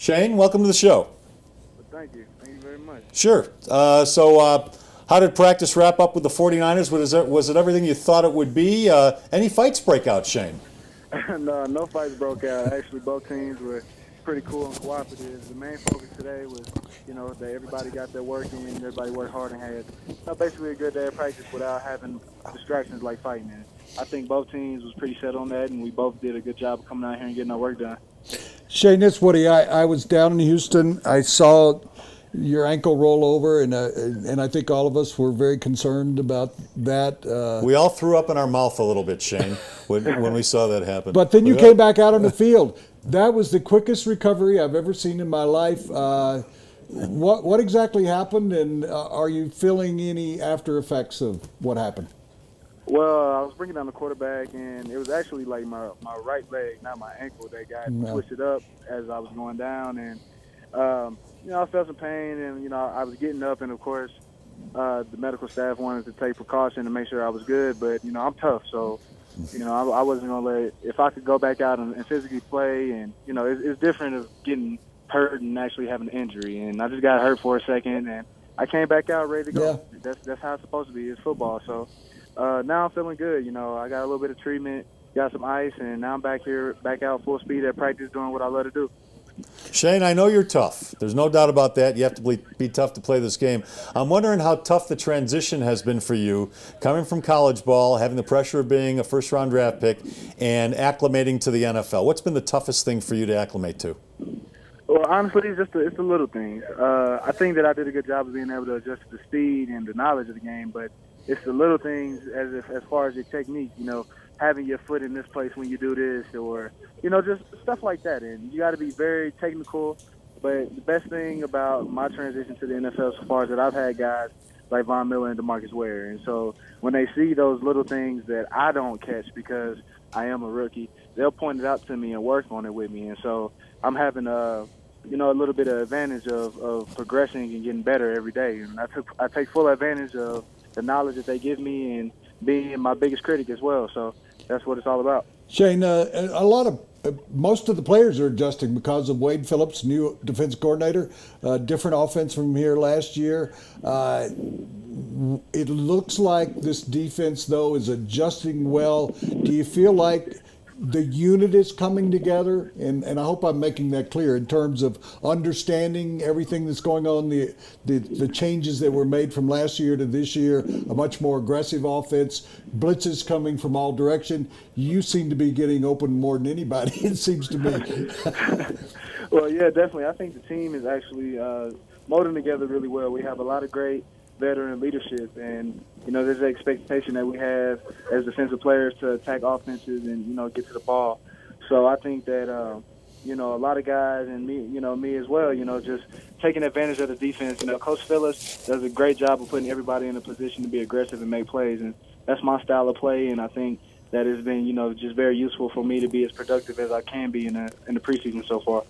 Shane, welcome to the show. Thank you. Thank you very much. Sure. How did practice wrap up with the 49ers? Was it everything you thought it would be? Any fights break out, Shane? No fights broke out. Actually, both teams were pretty cool and cooperative. The main focus today was, that everybody got their work in, everybody worked hard and had basically a good day of practice without having distractions like fighting. And I think both teams was pretty set on that, and we both did a good job of coming out here and getting our work done. Shane, it's Woody. I was down in Houston. I saw your ankle roll over, and I think all of us were very concerned about that. We all threw up in our mouth a little bit, Shane, when we saw that happen. But then you came back out on the field. That was the quickest recovery I've ever seen in my life. What exactly happened, and are you feeling any after effects of what happened? Well, I was bringing down the quarterback, and it was actually like my right leg, not my ankle, that got twisted up as I was going down. And, I felt some pain, and, I was getting up, and, of course, the medical staff wanted to take precaution to make sure I was good. But, I'm tough, so, I wasn't going to let – if I could go back out and physically play, and, it's different of getting hurt and actually having an injury. And I just got hurt for a second, and I came back out ready to go. Yeah. That's how it's supposed to be. It's football, so – now I'm feeling good. I got a little bit of treatment, got some ice, and now I'm back out full speed at practice doing what I love to do. Shane, I know you're tough. There's no doubt about that. You have to be tough to play this game. I'm wondering how tough the transition has been for you, coming from college ball, having the pressure of being a first-round draft pick, and acclimating to the NFL. What's been the toughest thing for you to acclimate to? Well, honestly, it's the little things. I think that I did a good job of being able to adjust to the speed and the knowledge of the game, but it's the little things as far as your technique, having your foot in this place when you do this, or, just stuff like that. And you got to be very technical. But the best thing about my transition to the NFL so far is that I've had guys like Von Miller and DeMarcus Ware. And so when they see those little things that I don't catch because I am a rookie, they'll point it out to me and work on it with me. And so I'm having a little bit of advantage of progressing and getting better every day. And I take full advantage of the knowledge that they give me and being my biggest critic as well. So that's what it's all about. Shane, most of the players are adjusting because of Wade Phillips, new defense coordinator, different offense from here last year. It looks like this defense, though, is adjusting well. Do you feel like the unit is coming together, and I hope I'm making that clear in terms of understanding everything that's going on, the changes that were made from last year to this year, a much more aggressive offense, blitzes coming from all direction. You seem to be getting open more than anybody, it seems to me. Well, yeah, definitely. I think the team is actually molding together really well. We have a lot of great veteran leadership, and there's an expectation that we have as defensive players to attack offenses and get to the ball. So I think that a lot of guys and me as well, just taking advantage of the defense. Coach Phillips does a great job of putting everybody in a position to be aggressive and make plays, and that's my style of play. And I think that has been just very useful for me to be as productive as I can be in the preseason so far.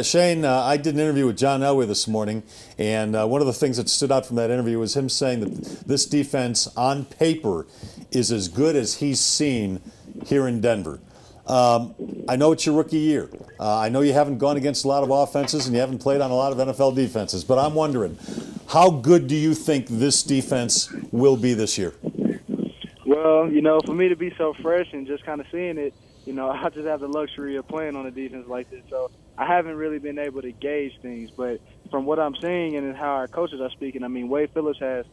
Shane, I did an interview with John Elway this morning, and one of the things that stood out from that interview was him saying that this defense on paper is as good as he's seen here in Denver. I know it's your rookie year. I know you haven't gone against a lot of offenses and you haven't played on a lot of NFL defenses, but I'm wondering, how good do you think this defense will be this year? Well, for me to be so fresh and just kind of seeing it, I just have the luxury of playing on a defense like this. So I haven't really been able to gauge things. But from what I'm seeing and how our coaches are speaking, Wade Phillips has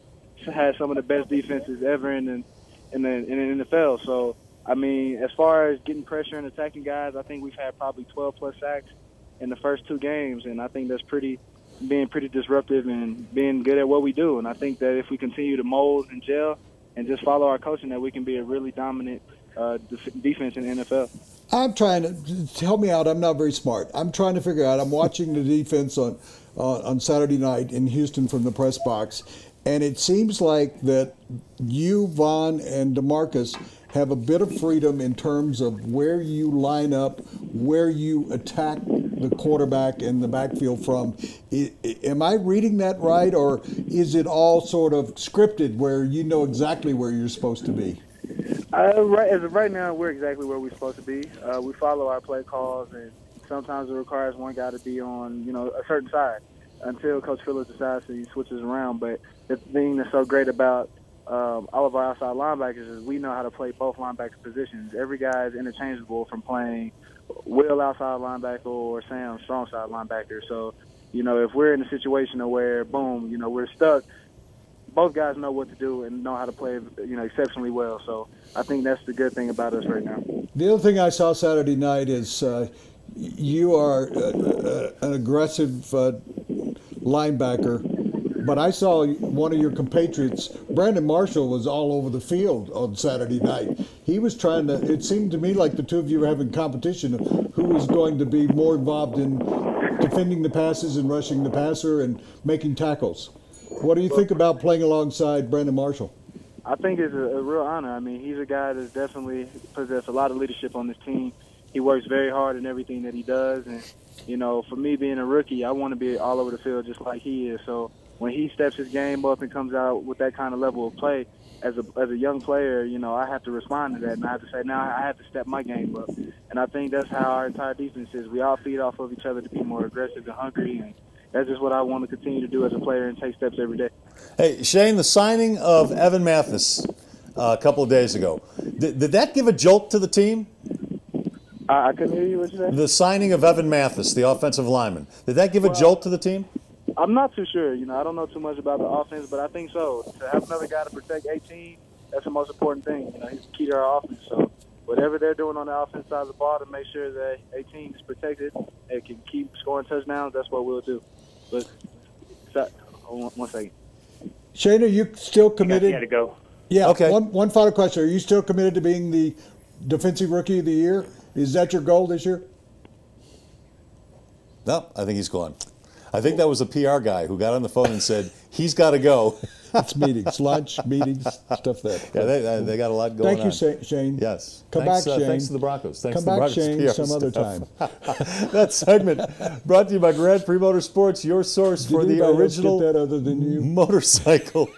some of the best defenses ever in the NFL. So, as far as getting pressure and attacking guys, I think we've had probably 12-plus sacks in the first two games. And I think that's being pretty disruptive and being good at what we do. And I think that if we continue to mold and gel and just follow our coaching, that we can be a really dominant defense in the NFL. I'm trying to help me out. I'm not very smart. I'm trying to figure out. I'm watching the defense on Saturday night in Houston from the press box, and it seems like that you, Von, and DeMarcus have a bit of freedom in terms of where you line up, where you attack the quarterback in the backfield from. Am I reading that right, or is it all sort of scripted where you know exactly where you're supposed to be? As of right now, we're exactly where we're supposed to be. We follow our play calls, and sometimes it requires one guy to be on, a certain side until Coach Phillips decides he switches around. But the thing that's so great about all of our outside linebackers is we know how to play both linebacker positions. Every guy is interchangeable from playing Will outside linebacker or Sam strong side linebacker. So, if we're in a situation where, boom, we're stuck, both guys know what to do and know how to play, exceptionally well. So I think that's the good thing about us right now. The other thing I saw Saturday night is you are an aggressive linebacker, but I saw one of your compatriots, Brandon Marshall, was all over the field on Saturday night. He was trying to, it seemed to me like the two of you were having competition of who was going to be more involved in defending the passes and rushing the passer and making tackles. What do you think about playing alongside Brandon Marshall? I think it's a real honor. I mean, he's a guy that's definitely possessed a lot of leadership on this team. He works very hard in everything that he does. And, for me being a rookie, I want to be all over the field just like he is. So when he steps his game up and comes out with that kind of level of play, as a young player, I have to respond to that. And I have to say, now I have to step my game up. And I think that's how our entire defense is. We all feed off of each other to be more aggressive and hungry. And that's just what I want to continue to do as a player and take steps every day. Hey, Shane, the signing of Evan Mathis a couple of days ago, did that give a jolt to the team? I couldn't hear you. What you said? The signing of Evan Mathis, the offensive lineman, did that give a jolt to the team? I'm not too sure. I don't know too much about the offense, but I think so. To have another guy to protect 18, that's the most important thing. He's the key to our offense. So whatever they're doing on the offense side of the ball to make sure that 18 is protected and can keep scoring touchdowns, that's what we'll do. But one second. Shane, are you still committed? You had to go. Yeah. Okay. One final question. Are you still committed to being the Defensive Rookie of the Year? Is that your goal this year? No, I think he's gone. I think that was a PR guy who got on the phone and said, he's got to go. It's meetings, lunch, meetings, stuff that. Yeah, they got a lot going on. Thank you, Shane. Yes. Come thanks, back, Shane. Thanks to the Broncos. Thanks Come to the back, Broncos Shane, PR some other stuff. time. That segment brought to you by Grand Prix Motorsports, your source for the original that other than you? motorcycle.